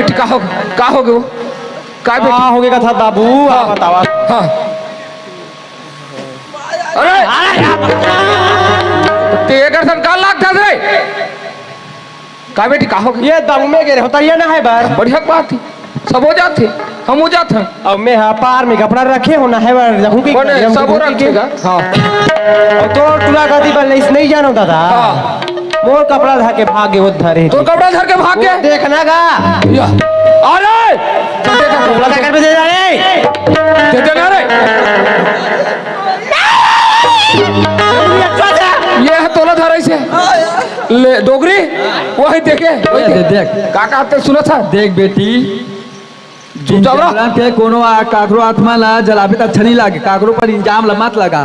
बेटी का हो गए वो का बेटी हो गया था बाबू हाँ, बतावा। हाँ अरे तेगर सन का लाग था रे का बेटी का हो ये दम में गिरे होता ये ना है बार बढ़िया बात थी सब हो जाते हम हो जाते हैं अब मैं हाँ पार में कपड़ा रखे होना है बार रहूं की कौन सब हो रखेगा हाँ और तो टुला गति पर इस नहीं जानो दादा हाँ मोर कपड़ा धा के भागे उधर है तो कपड़ा धर के भाग गया देखना का या अरे कपड़ा क्या कर दे जा रे दे देना रे ये है तोला धर ऐसे ले डोगरी वही देखे देख काका आते सुना था देख बेटी चुपचाप रहो के कोनो काकरो आत्मा ला जलाबे त अच्छा नहीं लागे काकरो पर इंजाम ला मत लगा